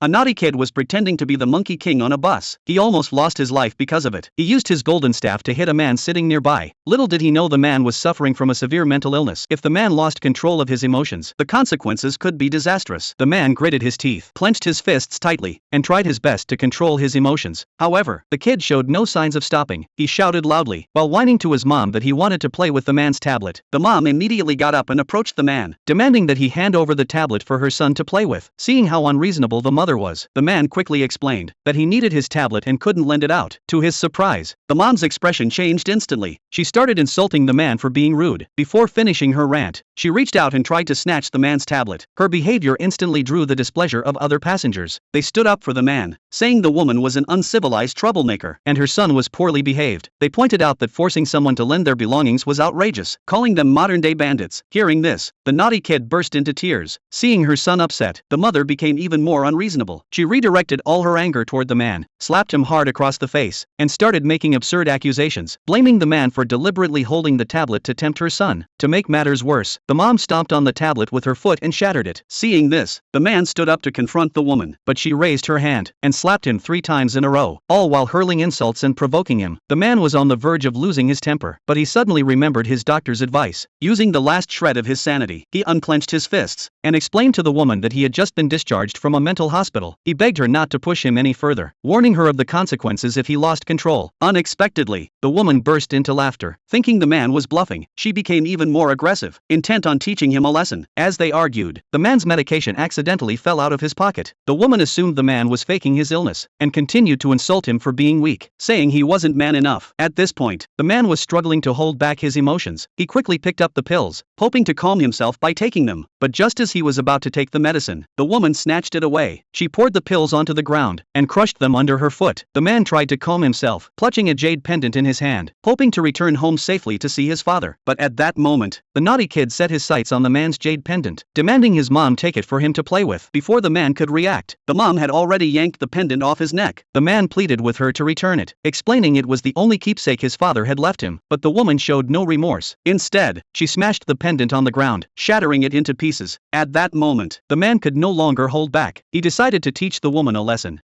A naughty kid was pretending to be the Monkey King on a bus. He almost lost his life because of it. He used his golden staff to hit a man sitting nearby. Little did he know the man was suffering from a severe mental illness. If the man lost control of his emotions, the consequences could be disastrous. The man gritted his teeth, clenched his fists tightly, and tried his best to control his emotions. However, the kid showed no signs of stopping. He shouted loudly, while whining to his mom that he wanted to play with the man's tablet. The mom immediately got up and approached the man, demanding that he hand over the tablet for her son to play with. Seeing how unreasonable the mother was, the man quickly explained that he needed his tablet and couldn't lend it out. To his surprise, the mom's expression changed instantly. She started insulting the man for being rude. Before finishing her rant, she reached out and tried to snatch the man's tablet. Her behavior instantly drew the displeasure of other passengers. They stood up for the man, saying the woman was an uncivilized troublemaker and her son was poorly behaved. They pointed out that forcing someone to lend their belongings was outrageous, calling them modern-day bandits. Hearing this, the naughty kid burst into tears. Seeing her son upset, the mother became even more unreasonable. She redirected all her anger toward the man, slapped him hard across the face, and started making absurd accusations, blaming the man for deliberately holding the tablet to tempt her son. To make matters worse, the mom stomped on the tablet with her foot and shattered it. Seeing this, the man stood up to confront the woman, but she raised her hand and slapped him 3 times in a row, all while hurling insults and provoking him. The man was on the verge of losing his temper, but he suddenly remembered his doctor's advice. Using the last shred of his sanity, he unclenched his fists and explained to the woman that he had just been discharged from a mental hospital. He begged her not to push him any further, warning her of the consequences if he lost control. Unexpectedly, the woman burst into laughter. Thinking the man was bluffing, she became even more aggressive, intent on teaching him a lesson. As they argued, the man's medication accidentally fell out of his pocket. The woman assumed the man was faking his illness and continued to insult him for being weak, saying he wasn't man enough. At this point, the man was struggling to hold back his emotions. He quickly picked up the pills, hoping to calm himself by taking them, but just as he was about to take the medicine, the woman snatched it away. She poured the pills onto the ground and crushed them under her foot. The man tried to calm himself, clutching a jade pendant in his hand, hoping to return home safely to see his father. But at that moment, the naughty kid set his sights on the man's jade pendant, demanding his mom take it for him to play with. Before the man could react, the mom had already yanked the pendant off his neck. The man pleaded with her to return it, explaining it was the only keepsake his father had left him, but the woman showed no remorse. Instead, she smashed the pendant on the ground, shattering it into pieces. At that moment, the man could no longer hold back. He decided to teach the woman a lesson.